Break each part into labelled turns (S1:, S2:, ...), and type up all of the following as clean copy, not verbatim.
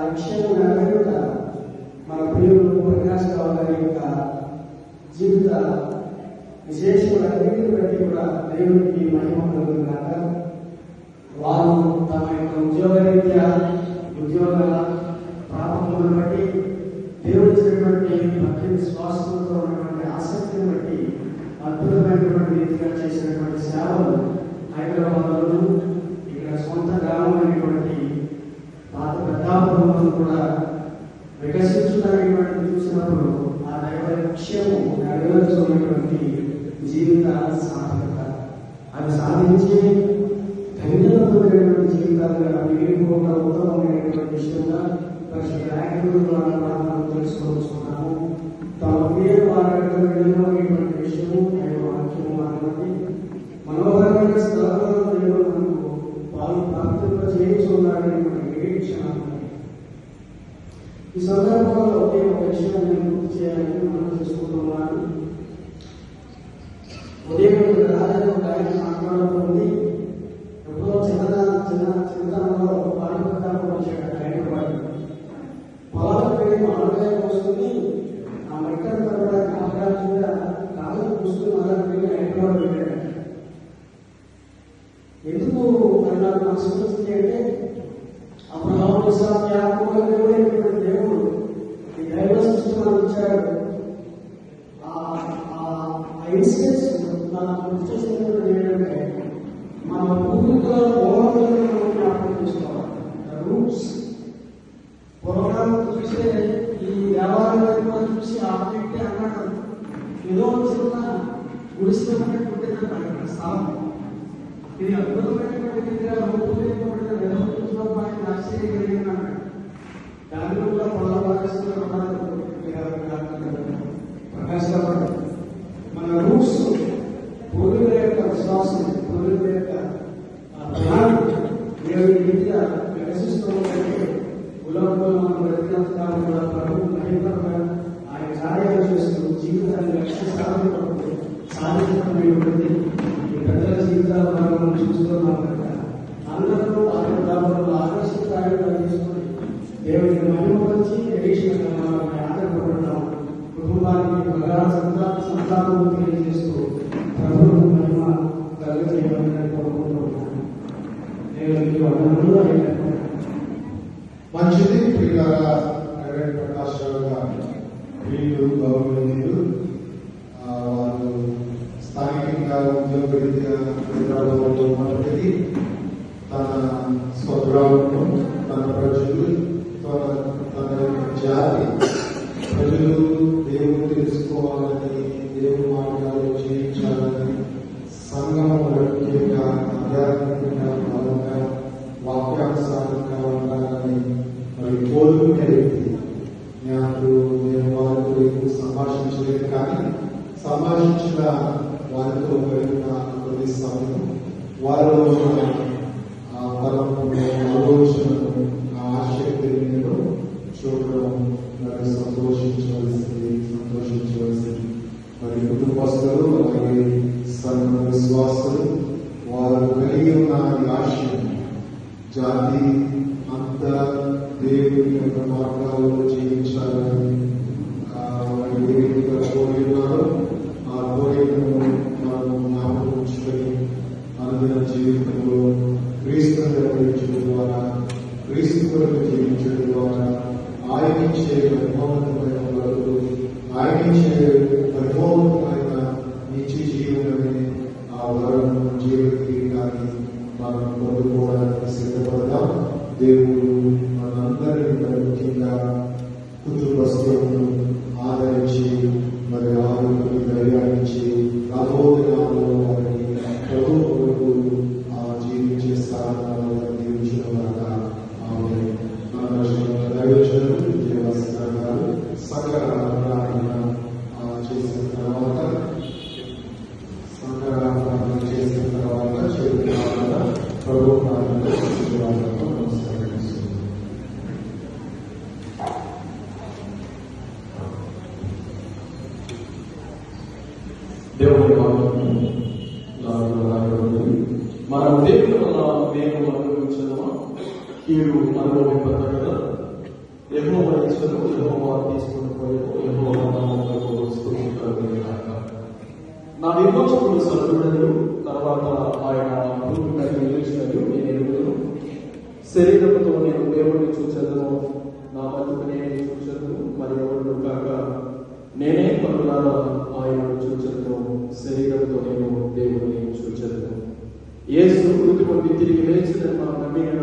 S1: లక్ష్యం నెరవేరుట మన ప్రియులు ప్రకాశ్ రావు గారి యొక్క జీవిత విశేషములన్నింటిని బట్టి కూడా దేవునికి మహిమ కలుగుతుందాక. వారు తమ యొక్క ఉద్యోగరీత్యా ఉద్యోగ ప్రారంభములను బట్టి దేవుడు ఇచ్చినటువంటి భక్తి విశ్వాసంతో ఉన్నటువంటి ఆసక్తిని బట్టి అద్భుతమైనటువంటి రీతిగా చేసినటువంటి సేవలు హైదరాబాద్లో ఇక్కడ సొంత గ్రామమైనటువంటి పాత పెద్దాపురంలో కూడా వికసించుకునేటువంటి చూసినప్పుడు ఆ దైవ లక్ష్యము నెరవేర్చుకున్నటువంటి జీవిత సాధకత అది సాధించి ధన్యమైనటువంటి జీవితాలుగా మిగిలిపోకుండా ఉత్తమమైనటువంటి విషయంగా మనం తెలుసుకోవచ్చుకున్నాము. తమ ప్రియ వారైనటువంటి విషయము వాక్యము మాట్లాడి మనోహరమైన స్థలంలో దేవుడు మనకు వాళ్ళు ప్రార్థన చేయించుకున్నాడనేటువంటి నిరీక్షణ. ఈ సందర్భంలో ఒకే ఒక విషయం నేను గుర్తు చేయాలని మనం చేసుకుంటున్నాను. ఉదయం రాజు ఒక ఆయన మాట్లాడుతుంది. ఎప్పుడో చిన్నతనంలో పాలు పెట్టాలని వచ్చాడు. ఆయన వాడు పొలాలకు వెళ్ళి మామిడికాయ పోసుకుని ఆ మెట్టను తరగడానికి అవకాశంగా కాలు పూసుకుని మొదలు వెళ్ళి హైదరాబాద్ వెళ్ళాడు. ఎందుకు మరి నాకు మనసు వచ్చింది అంటే అప్పుడు దేవుడు ఈ దైవ సృష్టి మనం ఇచ్చాడు. ఆ ఇన్సిడెంట్స్ నాకు గుర్తు చేసినటువంటి ఏంటంటే మన పూర్వీకుల మూలాలను జ్ఞాపకం చేసుకోవాలి. రూట్స్ పూర్వకాలం చూస్తే ఈ దేవాలయాలు చూసి ఆపేట్టి అన్నాడు ఏదో చిన్న గుడిస్తున్నటువంటి స్థలం. ఇది అద్భుతమైనటువంటి రీతిగా రూపుదిద్దబడిన విధమైన ఆశ్చర్యకరంగా అన్నాడు. దానిలో కూడా పొల భాగస్తులు ప్రకాశపడ్డారు. మన రూట్స్ పూర్వీకుల యొక్క విశ్వాసం, పూర్వీకుల యొక్క ప్రణాళిక దేవుడి రీతిగా వికసిస్తూ ఉంటే ఉలకంలో మనం బ్రతికినంత కాలం కూడా ప్రభు మహిమగా ఆయన కార్యాలు చేస్తూ జీవితాన్ని లక్ష్య సాధించబడి ఈ పెద్దల జీవితాల మనం చూస్తున్నాం కనుక అందరూ ఆనందాలను ఆకర్షితాయుగా తీసుకుని దేవుడికి మహిమపరిచి నిరీక్షణ ఆధారపడడం కుటుంబానికి సంతానం తెలియజేస్తూ ప్రభుత్వ మహిమ కలుగజేయమని కోరుకుంటున్నాను. దేవుడికి వందనములు.
S2: మంచిది. ప్రియులారా, ప్రకాష్ రావు గారు ప్రియులు గౌరవనీయులు, వారు స్థానికంగా ఉద్యోగరీత్యా హైదరాబాద్లో మొదటి తన స్వగ్రామంలో తన ప్రజలు తన జాతి ప్రజలు దేవుడు తెలుసుకోవాలని, దేవుడు మార్గాలు చేయించాలని, సంఘంలో ముఖ్యంగా ఆధ్యాత్మికంగా బలంగా వాక్యానుసారంగా ఉండాలని మరి కోరుకునే వ్యక్తి. నేను వారితో ఎక్కువ సంభాషించలేదు, కానీ సంభాషించిన వారితో గడిపిన కొద్ది సమయం వారిలో ఆలోచనలు, ఆసక్తిని నేను చూడడం మరి సంతోషించవలసింది. మరి కుటుంబస్తులు అలాగే సంఘ విశ్వాసులు వారు కలిగి ఉన్న ఆశయం జాతి అంతా దేవుడి యొక్క మార్గాల్లో జీవించాలని కోరి ఉన్నారో ఆ కోరికను మనం జ్ఞాపకం ఉంచుకొని అనుదిన జీవితంలో క్రీస్తును వెంబడించడం ద్వారా, క్రీస్తు కొరకు జీవించడం ద్వారా ఆయన ఇచ్చే పరిపూర్ణమైన వరకు, ఆయన ఇచ్చే పరిపూర్ణమైన నిత్య జీవనమే ఆ వరం జీవితాన్ని మనం పొందుకోవడానికి సిద్ధపడదాం. దేవుడు మనందరినీ ముఖ్యంగా కుటుంబస్తులను ఆదరించి మరి ఆరోగ్య ధైర్యాన్నిచ్చి రాబోదినాల్లో వారిని ప్రభు కొరకు జీవించే స్థానాల్లో జీవించిన వల్ల ఆమె మన దైవజనులు విజయవాసరావు గారు సకల ప్రార్థన చేసిన తర్వాత ప్రభు ప్రార్థన నమస్కరిస్తుంది.
S3: దేవుని మన దేవుని వల్ల మేము అనుభవించదమా కీడు అనుభవింపదు కదా.
S2: యెహోవా తీసుకుని పోయేపు యెహోవా నామమునకు స్తుతి కలుగును గాక. నా విమోచకుడు సర్వుడను, తర్వాత ఆయన భూమి మీద నిలిచినట్లు నేను ఎరుగుదును. శరీరముతో నేను దేవుడిని చూచెదను, నా బతుకు నేనే చూచెదను, మరి ఎవరు కాక నేనే పనులారా ఆయనను చూచెదను. శరీరంతో నేను దేవుడిని చూచెదను. యేసు మృతి పొంది తిరిగి లేచిన మనం నమ్మిన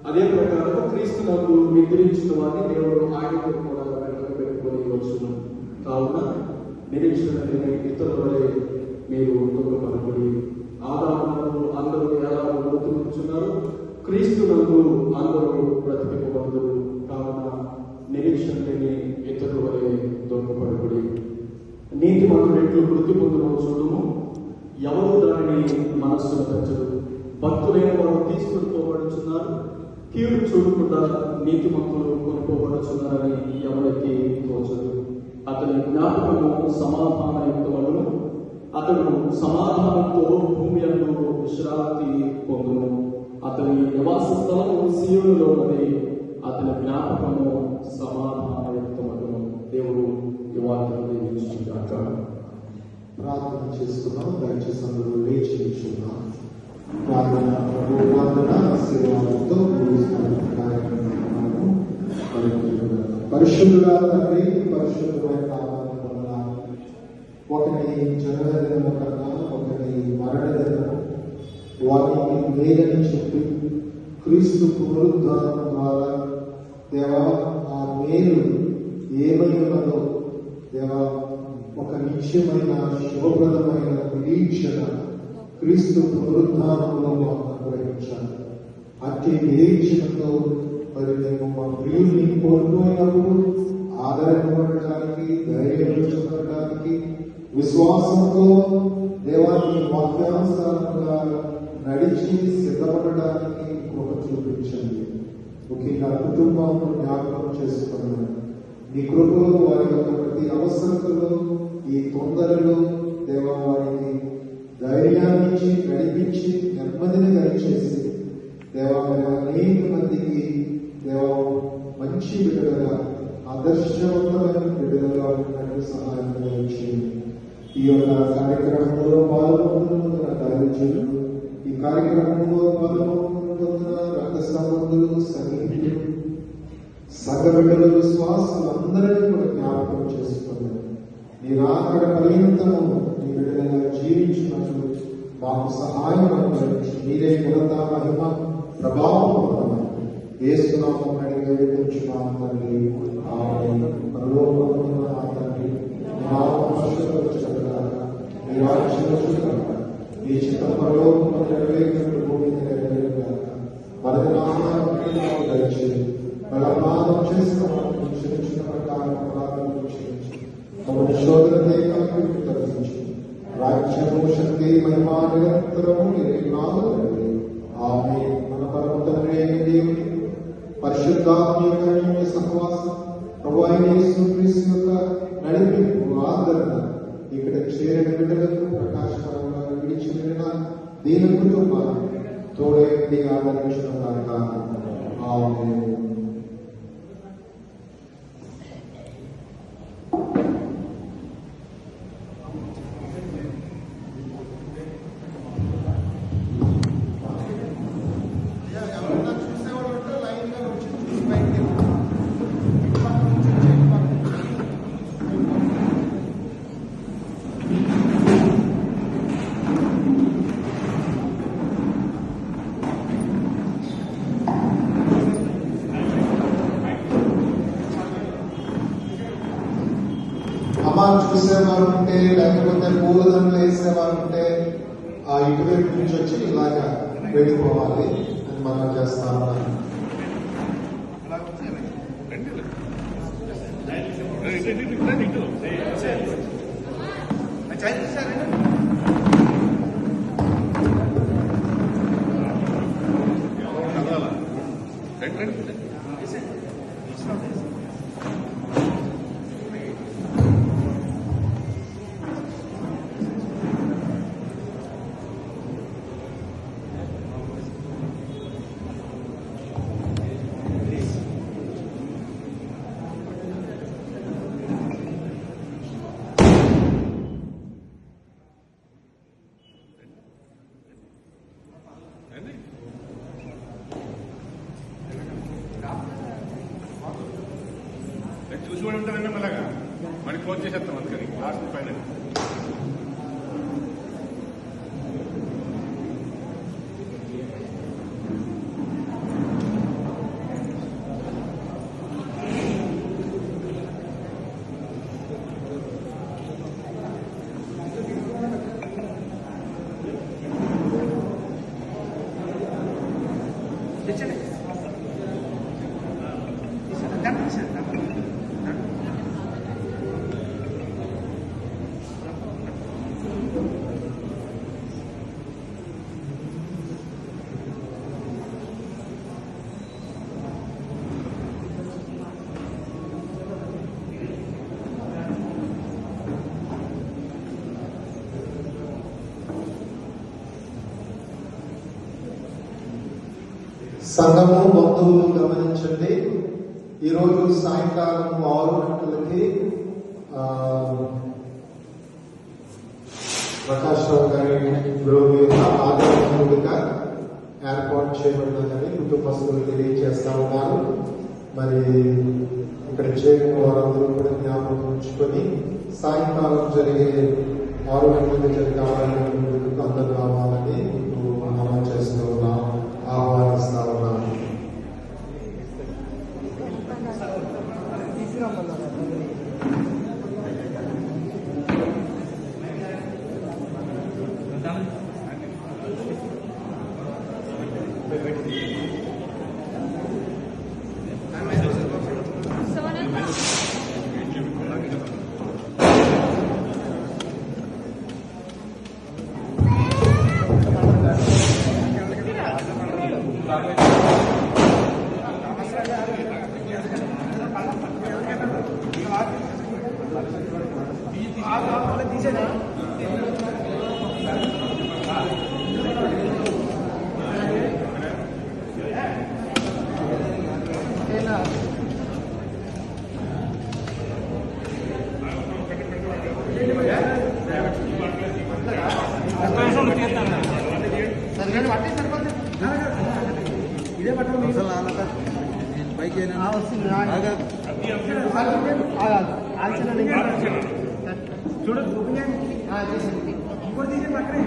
S2: అదే ప్రకారం క్రీస్తు నాకు నిద్రించిన వారిని దేవుడు ఆయనతో కూడా వెనక పెట్టుకొని వచ్చును. కావున నిరీక్షణ ఇతరుల వలె మీరు దుఃఖపడకూడి. ఆదామునకు అందరూ ఎలా మృతున్నారు, క్రీస్తు నందు అందరూ బ్రతికిపోవద్దు. కావున నిరీక్షణ లేని ఇతరుల వలె దుఃఖపడకూడి. నీతి మంత్రులు మృతి పొందును చూడము, ఎవరు దానిని మనస్సును పెంచరు. భక్తులైన వారు తీసుకుని పోబడుచున్నారు, కీడు చూడకుండా నీతి మంత్రులు కొనుక్కోబడుచున్నారని ఎవరికి తోచదు. అతని జ్ఞాపకము సమాధానయుక్తమును, అతడు సమాధానంతో భూమి యందు విశ్రాంతి పొందును. అతని నివాస స్థలము సీయోనులో ఉన్నది, అతని జ్ఞాపకము సమాధానయుక్తమును. దేవుడు ఈ వాక్యాన్ని దీవించుగాక.
S3: ప్రార్థన చేసుకున్నాం. దయచేసి అందరూ లేచి నిల్చున్నాం. ప్రార్థన వందన ఆశీర్వాదంతో ముగిస్తున్న కార్యక్రమం పరిశుద్ధుడా తండ్రి, పరిశుద్ధమైన నామాన్ని వందనాలు. ఒకటి జన్మదినము కన్నా ఒకటి మరణ దినము వారికి లేదని చెప్పి క్రీస్తు పునరుద్ధానం ద్వారా దేవా ఆ మేలు ఏమై ఉన్నదో దేవా ఒక నిత్యమైన శుభప్రదమైన నిరీక్షణ క్రీస్తు పునరుద్ధానంలో మాకు అనుగ్రహించాలి. అట్టి నిరీక్షణతో మరి మేము మా ప్రియుల్ని కోల్పోయినప్పుడు ఆదరింపబడడానికి, ధైర్యం చూపడానికి, విశ్వాసంతో దేవాన్ని వాక్యానుసారంగా నడిచి సిద్ధపడడానికి కృప చూపించండి. ముఖ్యంగా కుటుంబాలను జ్ఞాపకం చేసుకున్నాను. నీ కృపలో వారి యొక్క ప్రతి అవసరతలో, ఈ తొందరలో దేవా వారికి ధైర్యాన్ని నడిపించి నెమ్మదిని దయచేసి దేవా అనేక మందికి దేవా మంచి బిడ్డలుగా, ఆదర్శవంతమైన బిడ్డలుగా ఉన్నట్టు సహాయం చేయండి. ఈ యొక్క కార్యక్రమంలో పాల్గొంటున్న దైవజనులు, ఈ కార్యక్రమంలో పాల్గొంటున్న రక్త సంబంధులు, సన్నిహితులు, సంఘ బిడ్డలు, విశ్వాసులు అందరినీ కూడా జ్ఞాపకం చేసుకున్నారు. నీ రాకడ పర్యంతము నీ బిడ్డలుగా జీవించినట్లు మాకు సహాయం అనుగ్రహించి మీరే ఘనత, మహిమ, ప్రభావం పొందమని యేసునామమున అడిగి వేడుకొంచున్నాము తండ్రి. ఆమేన్. పరలోకమందున్న మా తండ్రి, నీ నామము పరిశుద్ధపరచబడుగాక, నీ రాజ్యం వచ్చుగాక, నీ చిత్తం పరలోకమందు నెరవేరినట్లు భూమి మీద నెరవేరుగాక. మనది ఆహారాన్ని మాకు దయచేయండి. బలపాదం చేసిన వాటిని క్షమించిన ప్రకారం అపరాధాలను క్షమించి మమ్మల్ని శోధనకు తప్పించి రాజ్యము, శక్తి, మహిమ నిరంతరము నీకు నాలుగు. ఆమేన్. మన పరమ తండ్రి అయిన దేవుని పరిశుద్ధాత్మ సహవాసం, ప్రభువైన యేసుక్రీస్తు యొక్క నడిపింపు, ఆదరణ ఇక్కడ చేరిన బిడ్డలకు ప్రకాశకరంగా విడిచి వెళ్ళిన దీని కుటుంబాన్ని తోడేంటి ఆదరించిన కాక. ఆమేన్. చూసేవారు ఉంటే, లేకపోతే పూలదండలు వేసేవారు ఉంటే ఆ ఇటువైపు నుంచి వచ్చి ఇలాగా వెళ్ళిపోవాలి అని మనం చేస్తా ఉన్నాం.
S4: చూసి కూడా ఉంటారండి మళ్ళా మళ్ళీ క్లోజ్ చేసేస్తాం అందుకని లాస్ట్ ఫైనల్.
S3: సంఘము బంధువులు గమనించండి. ఈరోజు సాయంకాలం 6 గంటలకి ప్రకాష్ రావు గారి గృహం యొక్క ఆదరణగా ఏర్పాటు చేయబడినదని కుటుంబస్తులు తెలియజేస్తా ఉన్నారు. మరి ఇక్కడ చేరిన వారందరూ కూడా జ్ఞాపకం ఉంచుకొని సాయంకాలం జరిగే 6 గంటలకు జరిగే ఆదరణకు అందరూ రావాలని మీకు మనం చేస్తూ ఉన్నాం, ఆహ్వానిస్తా ఉన్నాను.
S5: ఇదే పట్టణం బైక్ చూడండి ఇంకోటి తీసే పక్కనే